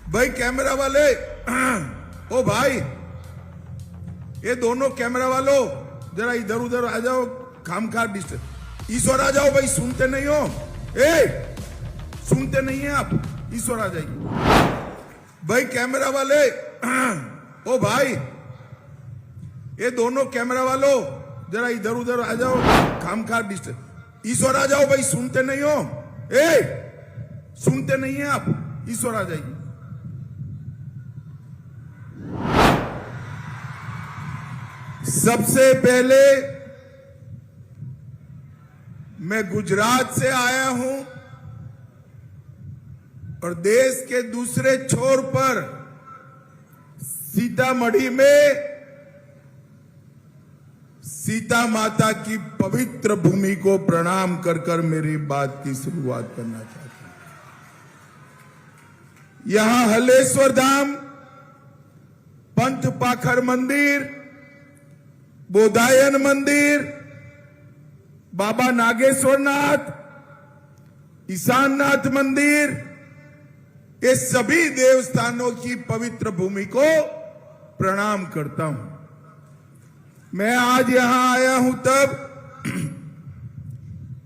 भाई कैमरा वाले, ओ भाई, ये दोनों कैमरा वालों जरा इधर उधर आ जाओ, खामखा डिस्टर्ब। ईश्वर आ जाओ भाई, सुनते नहीं हो? सुनते नहीं है आप? ईश्वर आ जाइए। भाई कैमरा वाले, ओ भाई, ये दोनों कैमरा वालों जरा इधर उधर आ जाओ, खामखा डिस्टर्ब। ईश्वर आ जाओ भाई, सुनते नहीं हो? सुनते नहीं है आप? ईश्वर आ जाइए। सबसे पहले मैं गुजरात से आया हूं और देश के दूसरे छोर पर सीतामढ़ी में सीता माता की पवित्र भूमि को प्रणाम कर कर मेरी बात की शुरुआत करना चाहता हूं। यहां हलेश्वर धाम, पंथ पाखर मंदिर, बोधायन मंदिर, बाबा नागेश्वरनाथ, ईशाननाथ मंदिर, ये सभी देवस्थानों की पवित्र भूमि को प्रणाम करता हूं। मैं आज यहां आया हूं तब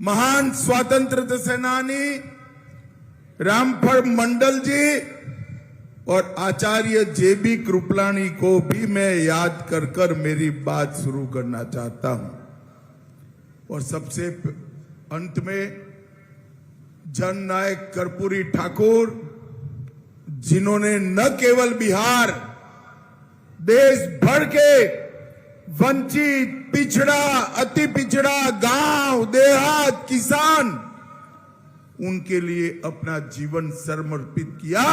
महान स्वतंत्रता सेनानी रामफल मंडल जी और आचार्य जेबी कृपलानी को भी मैं याद कर कर मेरी बात शुरू करना चाहता हूं। और सबसे अंत में जननायक कर्पूरी ठाकुर, जिन्होंने न केवल बिहार, देश भर के वंचित, पिछड़ा, अति पिछड़ा, गांव देहात, किसान, उनके लिए अपना जीवन समर्पित किया,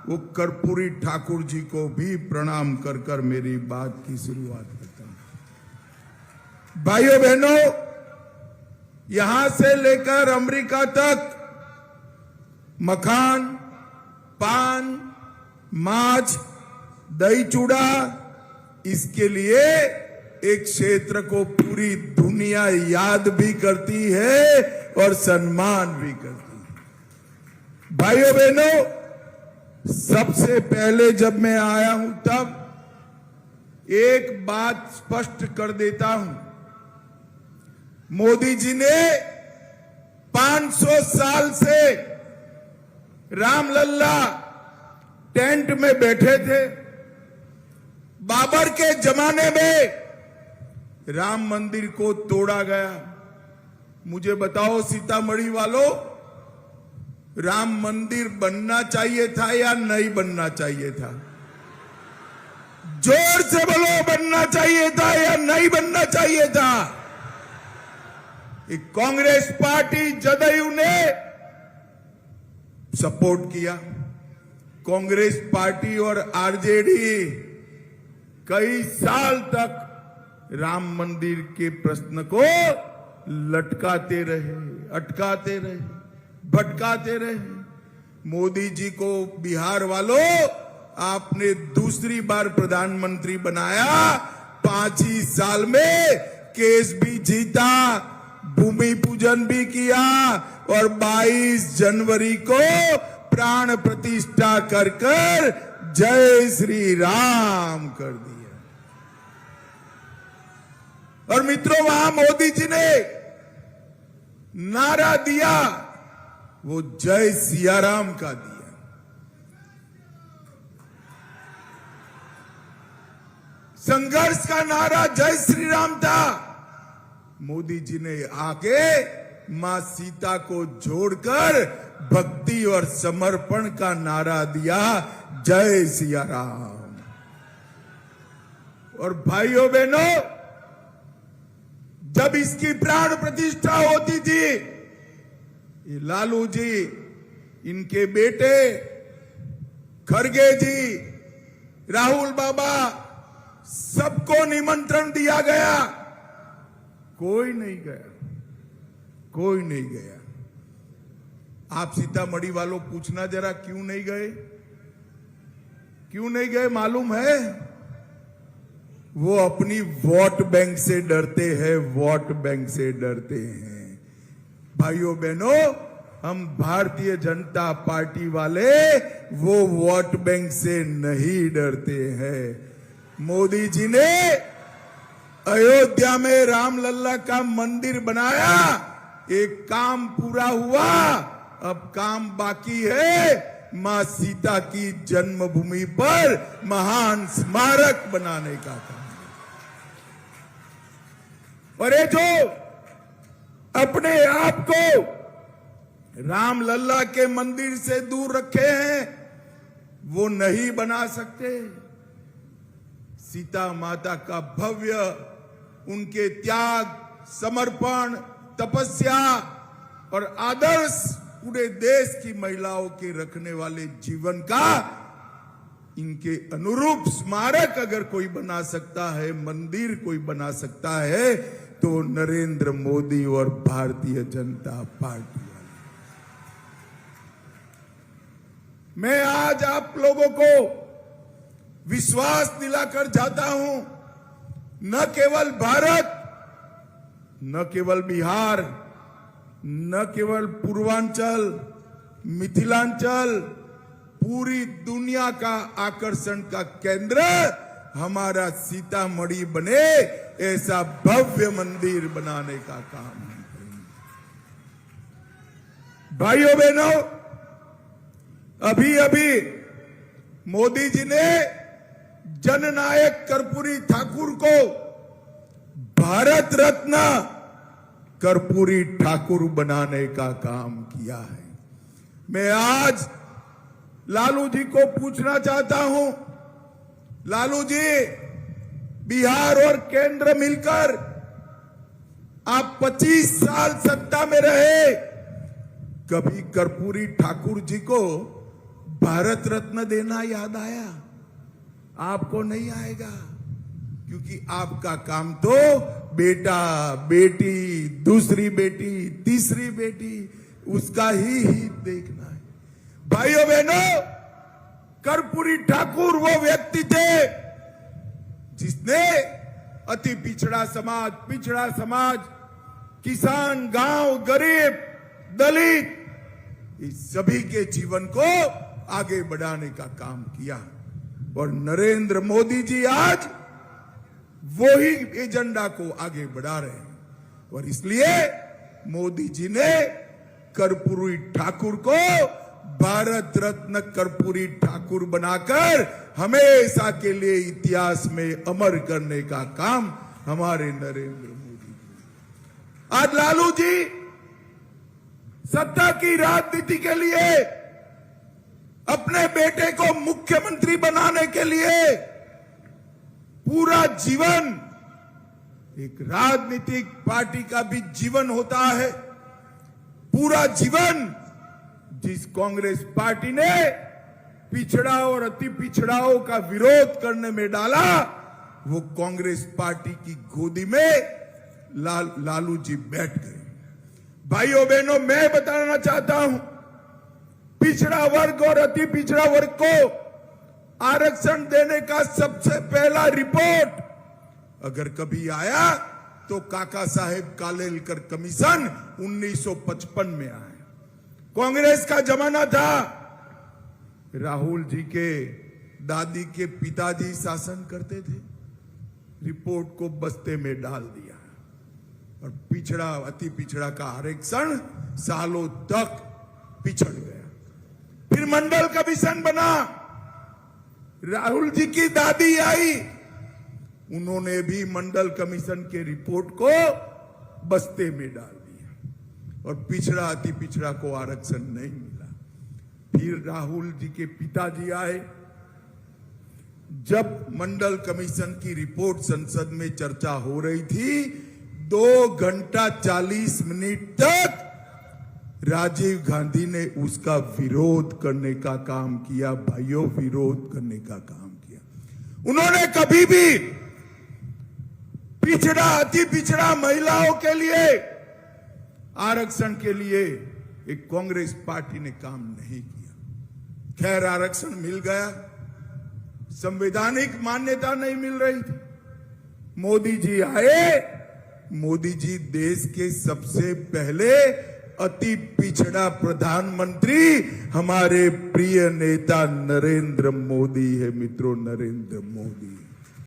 वो कर्पूरी ठाकुर जी को भी प्रणाम कर कर मेरी बात की शुरुआत करता हूं। भाइयों बहनों, यहां से लेकर अमेरिका तक मखान, पान, माछ, दही चूड़ा, इसके लिए एक क्षेत्र को पूरी दुनिया याद भी करती है और सम्मान भी करती है। भाइयों बहनों, सबसे पहले जब मैं आया हूं तब एक बात स्पष्ट कर देता हूं। मोदी जी ने 500 साल से रामलल्ला टेंट में बैठे थे। बाबर के जमाने में राम मंदिर को तोड़ा गया। मुझे बताओ सीतामढ़ी वालों, राम मंदिर बनना चाहिए था या नहीं बनना चाहिए था? जोर से बोलो, बनना चाहिए था या नहीं बनना चाहिए था? एक कांग्रेस पार्टी जदयू ने सपोर्ट किया। कांग्रेस पार्टी और आरजेडी कई साल तक राम मंदिर के प्रश्न को लटकाते रहे, अटकाते रहे, भटकाते रहे। मोदी जी को बिहार वालों आपने दूसरी बार प्रधानमंत्री बनाया। 5 ही साल में केस भी जीता, भूमि पूजन भी किया और 22 जनवरी को प्राण प्रतिष्ठा कर कर जय श्री राम कर दिया। और मित्रों, वहां मोदी जी ने नारा दिया, वो जय सियाराम का दिया। संघर्ष का नारा जय श्री राम था। मोदी जी ने आके मां सीता को जोड़कर भक्ति और समर्पण का नारा दिया, जय सिया राम। और भाइयों बहनों, जब इसकी प्राण प्रतिष्ठा होती थी, ये लालू जी, इनके बेटे खड़गे जी, राहुल बाबा, सबको निमंत्रण दिया गया। कोई नहीं गया, कोई नहीं गया। आप सीतामढ़ी वालों पूछना जरा, क्यों नहीं गए? क्यों नहीं गए मालूम है? वो अपनी वोट बैंक से डरते हैं, वोट बैंक से डरते हैं। भाइयों बहनों, हम भारतीय जनता पार्टी वाले वो वोट बैंक से नहीं डरते हैं। मोदी जी ने अयोध्या में रामलला का मंदिर बनाया, एक काम पूरा हुआ, अब काम बाकी है मां सीता की जन्मभूमि पर महान स्मारक बनाने का काम। और ये जो अपने आप को रामलला के मंदिर से दूर रखे हैं, वो नहीं बना सकते। सीता माता का भव्य, उनके त्याग, समर्पण, तपस्या और आदर्श पूरे देश की महिलाओं के रखने वाले जीवन का, इनके अनुरूप स्मारक अगर कोई बना सकता है, मंदिर कोई बना सकता है, तो नरेंद्र मोदी और भारतीय जनता पार्टी वाले। मैं आज आप लोगों को विश्वास दिलाकर जाता हूं, न केवल भारत, न केवल बिहार, न केवल पूर्वांचल, मिथिलांचल, पूरी दुनिया का आकर्षण का केंद्र हमारा सीतामढ़ी बने, ऐसा भव्य मंदिर बनाने का काम हम करेंगे। भाइयों बहनों, अभी अभी मोदी जी ने जननायक कर्पूरी ठाकुर को भारत रत्न कर्पूरी ठाकुर बनाने का काम किया है। मैं आज लालू जी को पूछना चाहता हूं, लालू जी, बिहार और केंद्र मिलकर आप 25 साल सत्ता में रहे, कभी कर्पूरी ठाकुर जी को भारत रत्न देना याद आया? आपको नहीं आएगा, क्योंकि आपका काम तो बेटा, बेटी, दूसरी बेटी, तीसरी बेटी, उसका ही हित देखना है। भाइयों बहनों, कर्पूरी ठाकुर वो व्यक्ति थे जिसने अति पिछड़ा समाज, किसान, गांव, गरीब, दलित, इस सभी के जीवन को आगे बढ़ाने का काम किया। और नरेंद्र मोदी जी आज वो ही एजेंडा को आगे बढ़ा रहे हैं। और इसलिए मोदी जी ने कर्पूरी ठाकुर को भारत रत्न कर्पूरी ठाकुर बनाकर हमेशा के लिए इतिहास में अमर करने का काम हमारे नरेंद्र मोदी जी। आज लालू जी सत्ता की राजनीति के लिए, अपने बेटे को मुख्यमंत्री बनाने के लिए पूरा जीवन, एक राजनीतिक पार्टी का भी जीवन होता है, पूरा जीवन जिस कांग्रेस पार्टी ने पिछड़ा और अति पिछड़ाओं का विरोध करने में डाला, वो कांग्रेस पार्टी की गोदी में लालू जी बैठ गए। भाइयों बहनों, मैं बताना चाहता हूं, पिछड़ा वर्ग और अति पिछड़ा वर्ग को आरक्षण देने का सबसे पहला रिपोर्ट अगर कभी आया तो काका साहेब कालेलकर कमीशन 1955 में आया। कांग्रेस का जमाना था, राहुल जी के दादी के पिताजी शासन करते थे, रिपोर्ट को बस्ते में डाल दिया और पिछड़ा, अति पिछड़ा का आरक्षण सालों तक पिछड़ गया। फिर मंडल कमीशन बना, राहुल जी की दादी आई, उन्होंने भी मंडल कमीशन के रिपोर्ट को बस्ते में डाल दिया और पिछड़ा, अति पिछड़ा को आरक्षण नहीं मिला। फिर राहुल जी के पिताजी आए, जब मंडल कमीशन की रिपोर्ट संसद में चर्चा हो रही थी, 2 घंटा 40 मिनट तक राजीव गांधी ने उसका विरोध करने का काम किया। भाइयों, विरोध करने का काम किया। उन्होंने कभी भी पिछड़ा, अति पिछड़ा महिलाओं के लिए आरक्षण के लिए एक कांग्रेस पार्टी ने काम नहीं किया। खैर, आरक्षण मिल गया, संवैधानिक मान्यता नहीं मिल रही थी। मोदी जी आए, मोदी जी देश के सबसे पहले अति पिछड़ा प्रधानमंत्री हमारे प्रिय नेता नरेंद्र मोदी है। मित्रों, नरेंद्र मोदी।